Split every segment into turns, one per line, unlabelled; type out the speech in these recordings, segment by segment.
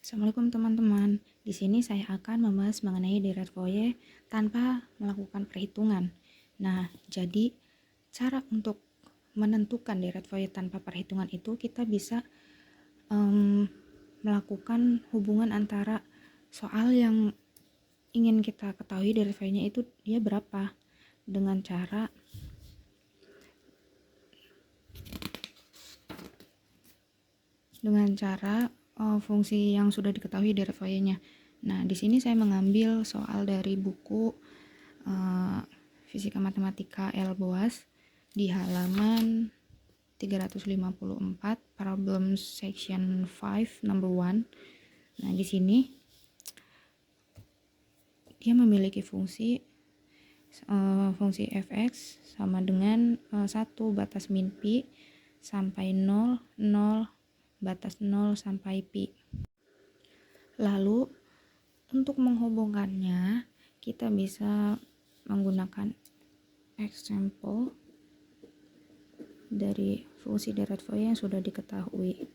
Assalamualaikum teman-teman. Di sini saya akan membahas mengenai Deret Foye tanpa melakukan perhitungan. Nah, jadi cara untuk menentukan Deret Foye tanpa perhitungan itu kita bisa melakukan hubungan antara soal yang ingin kita ketahui Deret Foye-nya itu dia berapa dengan cara fungsi yang sudah diketahui Deret Foye-nya. Nah, di sini saya mengambil soal dari buku Fisika Matematika Elboas di halaman 354, problem section 5 number 1. Nah, di sini dia memiliki fungsi fx sama dengan 1 batas min pi sampai 0, 0 batas 0 sampai pi. Lalu untuk menghubungkannya kita bisa menggunakan example dari fungsi Deret Foye yang sudah diketahui.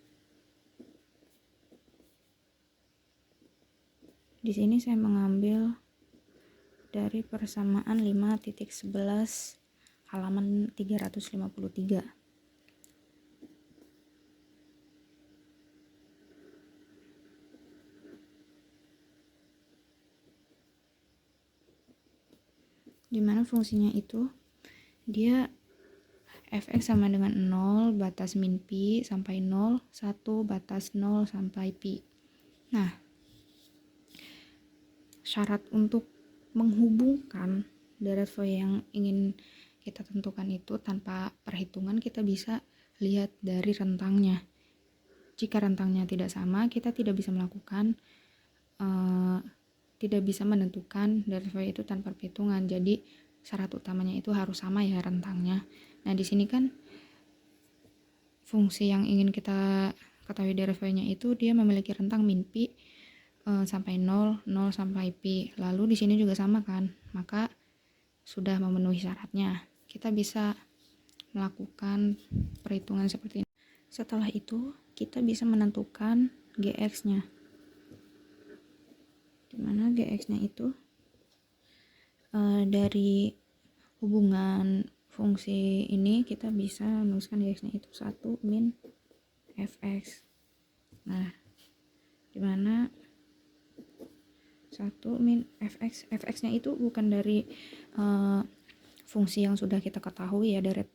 Di sini saya mengambil dari persamaan 5.11 halaman 353. Dimana fungsinya itu dia fx sama dengan 0 batas min pi sampai 0, 1 batas 0 sampai pi. Nah, syarat untuk menghubungkan Deret Foye yang ingin kita tentukan itu tanpa perhitungan kita bisa lihat dari rentangnya. Jika rentangnya tidak sama, kita tidak bisa melakukan tidak bisa menentukan Deret Foye itu tanpa perhitungan. Jadi syarat utamanya itu harus sama ya rentangnya. Nah, di sini kan fungsi yang ingin kita ketahui Deret Foye-nya itu dia memiliki rentang min pi sampai 0, 0 sampai pi. Lalu di sini juga sama kan? Maka sudah memenuhi syaratnya. Kita bisa melakukan perhitungan seperti ini. Setelah itu, kita bisa menentukan Gx-nya. Dimana Gx-nya itu dari hubungan fungsi ini kita bisa menuliskan Gx-nya itu 1 min fx. Nah, dimana 1 min fx, fx-nya itu bukan dari fungsi yang sudah kita ketahui ya Deret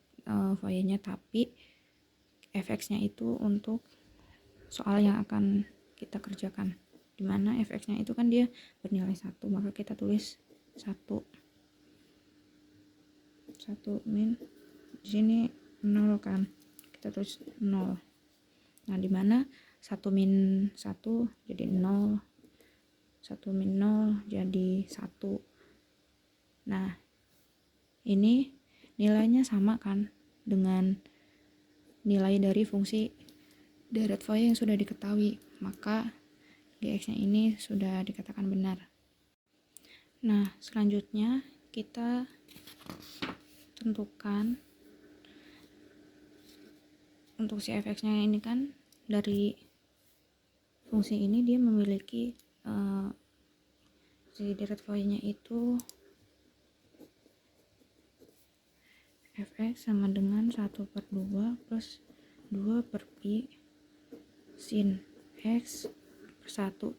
Foye-nya, tapi fx-nya itu untuk soal yang akan kita kerjakan, dimana fx-nya itu kan dia bernilai 1, maka kita tulis 1 min, di sini 0 kan, kita tulis 0. Nah, dimana 1 min 1 jadi 0, 1 min 0 jadi 1. Nah, ini nilainya sama kan dengan nilai dari fungsi Deret Foye yang sudah diketahui, maka Gx-nya ini sudah dikatakan benar. Nah, selanjutnya kita tentukan untuk si fx-nya ini kan dari fungsi ini dia memiliki si Deret Foye-nya itu fx sama dengan 1/2 plus 2 per pi sin x per 1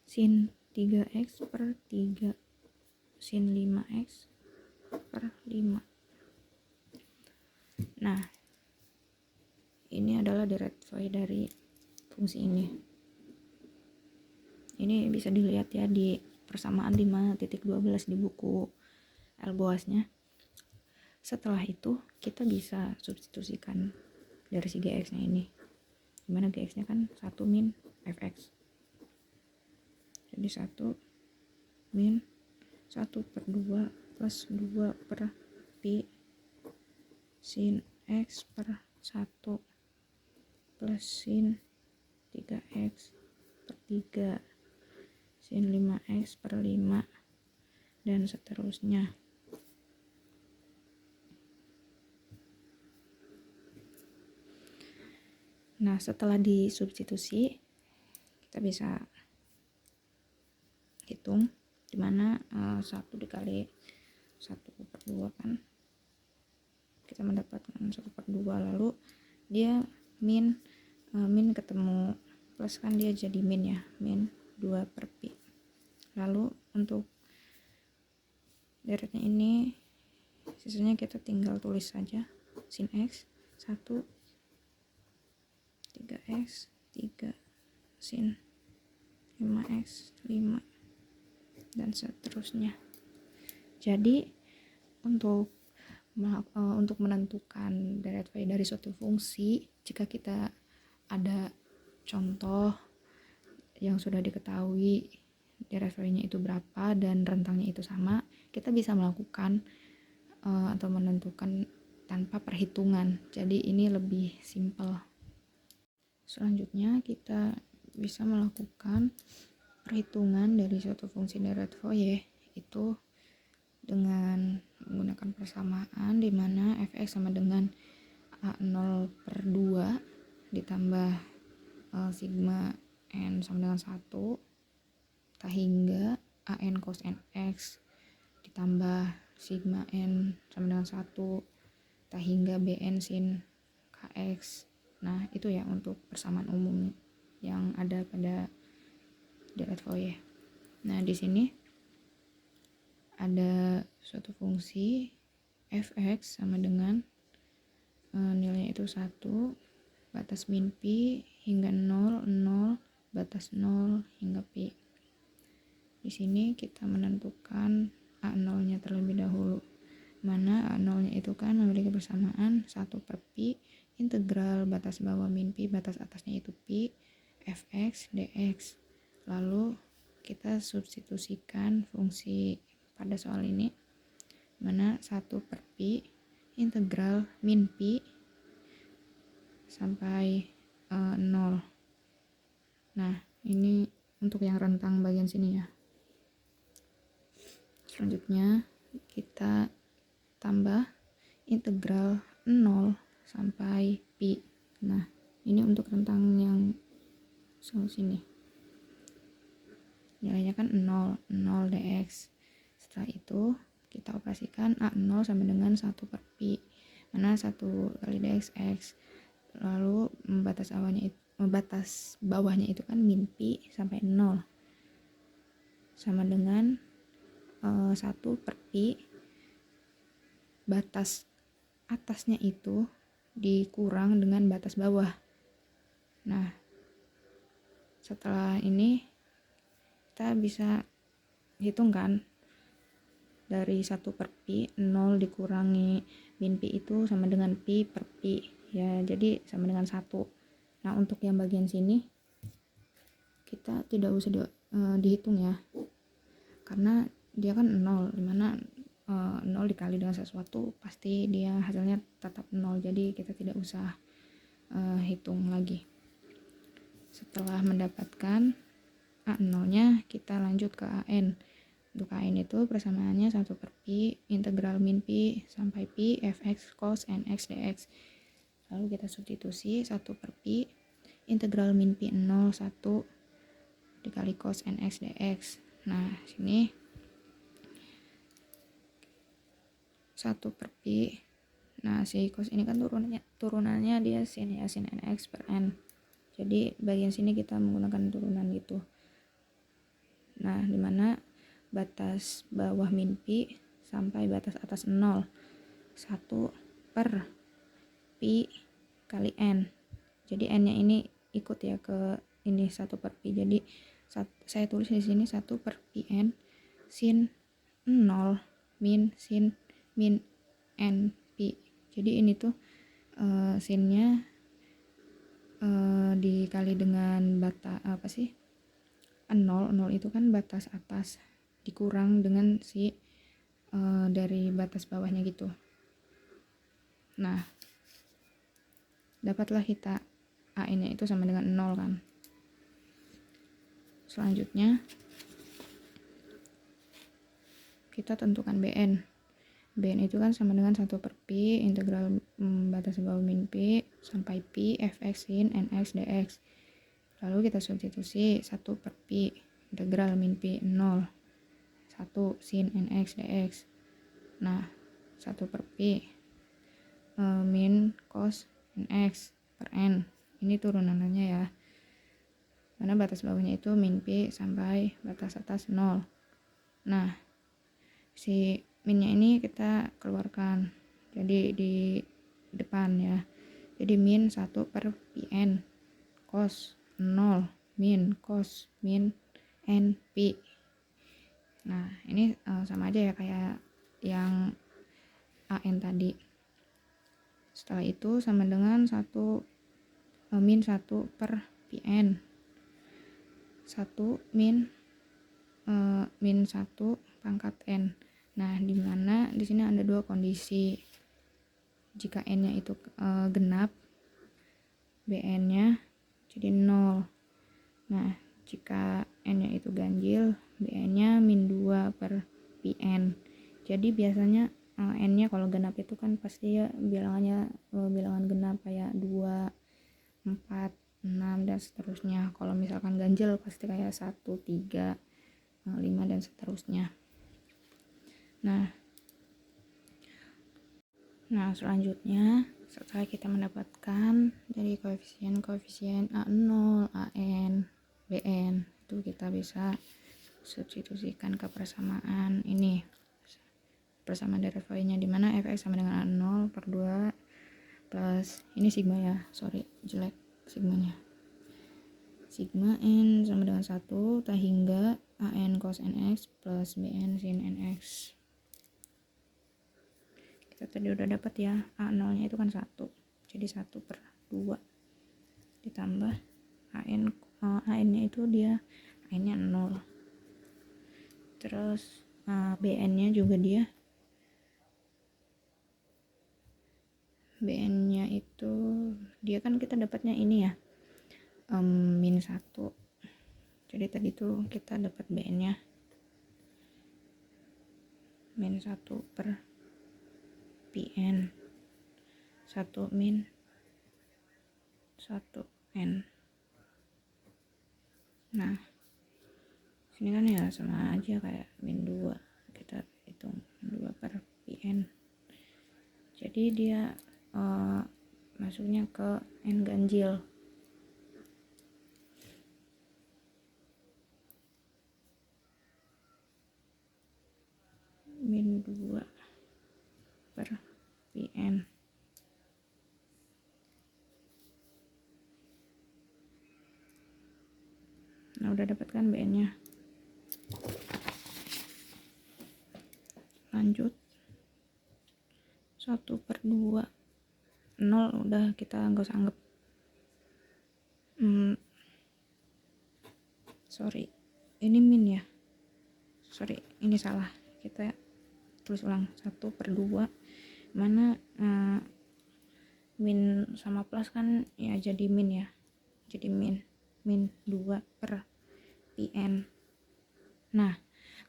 sin 3x per 3 sin 5x per 5. Nah, ini adalah Deret Foye dari fungsi ini. Ini bisa dilihat ya di persamaan 5.12 di buku Elboasnya. Setelah itu kita bisa substitusikan dari si Gx-nya ini, dimana Gx-nya kan 1 min fx, jadi 1 min 1/2 plus 2 per pi sin x per 1 plus sin 3x per 3 sin 5x per 5 dan seterusnya. Nah, setelah disubstitusi kita bisa hitung dimana 1 dikali 1/2 kan kita mendapatkan 1/2, lalu dia min ketemu plus kan dia jadi min ya, min 2/pi. Lalu untuk deretnya ini sisanya kita tinggal tulis saja, sin x 1, 3x 3, sin 5x 5, dan seterusnya. Jadi untuk menentukan deret value dari suatu fungsi, jika kita ada contoh yang sudah diketahui deret value-nya itu berapa dan rentangnya itu sama, kita bisa melakukan atau menentukan tanpa perhitungan. Jadi ini lebih simpel. Selanjutnya kita bisa melakukan perhitungan dari suatu fungsi deret Fourier itu dengan menggunakan persamaan di mana fx sama dengan A0/2 ditambah sigma n sama dengan 1 tak hingga an cos nx ditambah sigma n sama dengan 1 tak hingga bn sin kx. Nah, itu ya untuk persamaan umum yang ada pada deret Fourier. Nah, di sini ada suatu fungsi fx sama dengan nilainya itu 1 batas min pi hingga 0 batas 0 hingga pi. Di sini kita menentukan A0-nya terlebih dahulu, mana A0-nya itu kan memiliki persamaan 1/pi integral batas bawah min pi batas atasnya itu pi fx dx. Lalu kita substitusikan fungsi pada soal ini, mana 1/pi integral min pi sampai 0. Nah, ini untuk yang rentang bagian sini ya. Selanjutnya kita tambah integral 0 sampai pi. Nah, ini untuk rentang yang sini. Nilainya kan 0 dx. Setelah itu kita operasikan A0 sama dengan 1/pi, mana 1 kali dx x. Lalu batas bawahnya itu kan min pi sampai 0 sama dengan 1/pi batas atasnya itu dikurang dengan batas bawah. Nah, setelah ini kita bisa hitung kan, dari 1/pi 0 dikurangi min pi itu sama dengan pi per pi ya, jadi sama dengan 1. Nah, untuk yang bagian sini kita tidak usah dihitung ya, karena dia kan 0, dimana 0 dikali dengan sesuatu pasti dia hasilnya tetap 0, jadi kita tidak usah hitung lagi. Setelah mendapatkan A0 nya kita lanjut ke AN. Untuk AN itu persamaannya 1/pi integral min pi sampai pi fx cos nx dx. Lalu kita substitusi 1/pi integral min pi 0 1 dikali cos nx dx. Nah, sini 1/pi. Nah, si cos ini kan turunannya dia sin ya, sin nx per n. Jadi bagian sini kita menggunakan turunan gitu. Nah, dimana batas bawah min pi sampai batas atas 0 1/pi kali n. Jadi n nya ini ikut ya ke ini 1/pi. Jadi saya tulis di sini 1/pi n sin 0 min sin min n pi. Jadi ini tuh sinnya dikali dengan batas 0 itu kan batas atas dikurang dengan si dari batas bawahnya gitu. Nah, dapatlah kita AN nya itu sama dengan 0 kan. Selanjutnya kita tentukan BN. Bn itu kan sama dengan 1 per pi integral batas bawah min pi sampai pi fx sin nx dx. Lalu kita substitusi 1 per pi integral min pi 0 1 sin nx dx. Nah 1 per pi min cos nx per n, ini turunannya ya, karena batas bawahnya itu min pi sampai batas atas 0. Nah si minnya ini kita keluarkan jadi di depan ya, jadi min 1 per pn cos 0 min cos min n pi. Nah ini sama aja ya kayak yang an tadi. Setelah itu sama dengan min 1 per pn 1 min 1 pangkat n. Nah dimana di sini ada dua kondisi, jika n nya itu genap bn nya jadi 0. Nah jika n nya itu ganjil bn nya min 2 per pn. Jadi biasanya n nya kalau genap itu kan pasti ya bilangannya bilangan genap kayak 2, 4, 6 dan seterusnya. Kalau misalkan ganjil pasti kayak 1, 3, 5 dan seterusnya. Nah selanjutnya setelah kita mendapatkan dari koefisien A0, AN, BN, itu kita bisa substitusikan ke persamaan ini, persamaan derivasinya, dimana fx sama dengan A0 per 2 plus ini sigma ya, sorry jelek sigmanya, sigma n sama dengan 1 tak hingga an cos nx plus bn sin nx. Kita tadi udah dapat ya, a0 nya itu kan 1, jadi 1 per 2 ditambah an nya itu dia an nya 0, terus bn nya juga dia bn nya itu dia kan kita dapatnya ini ya min 1, jadi tadi tuh kita dapat bn nya min 1 per pn 1 min 1 n. Nah sini kan ya sama aja kayak min 2, kita hitung min 2 per pn, jadi dia masuknya ke n ganjil. Min 2 per pn. Nah udah dapatkan bn nya. Lanjut 1 per 2 0 udah kita nggak usah anggap. Sorry ini min ya, sorry ini salah, kita tulis ulang 1 per 2, mana min sama plus kan ya jadi min ya, jadi min 2 per pn. Nah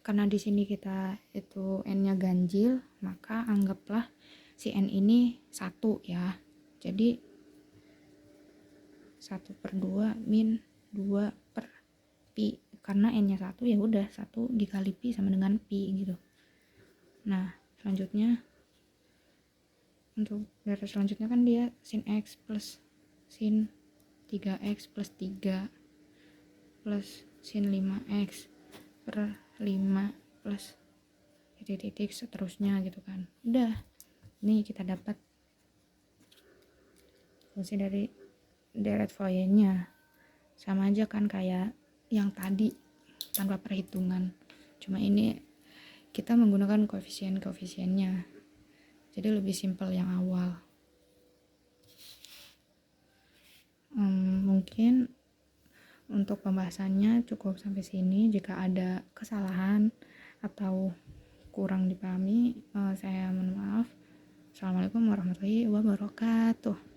karena di sini kita itu n nya ganjil, maka anggaplah si n ini 1 ya, jadi 1 per 2 min 2 per pi, karena n nya 1 ya udah 1 dikali pi sama dengan pi gitu. Nah selanjutnya untuk dari selanjutnya kan dia sin x plus sin 3x plus 3 plus sin 5x per 5 plus titik-titik seterusnya gitu kan. Udah ini kita dapat fungsi dari deret Fourier-nya, sama aja kan kayak yang tadi tanpa perhitungan, cuma ini kita menggunakan koefisien-koefisiennya, jadi lebih simpel yang awal. Mungkin untuk pembahasannya cukup sampai sini. Jika ada kesalahan atau kurang dipahami, saya mohon maaf. Assalamualaikum warahmatullahi wabarakatuh.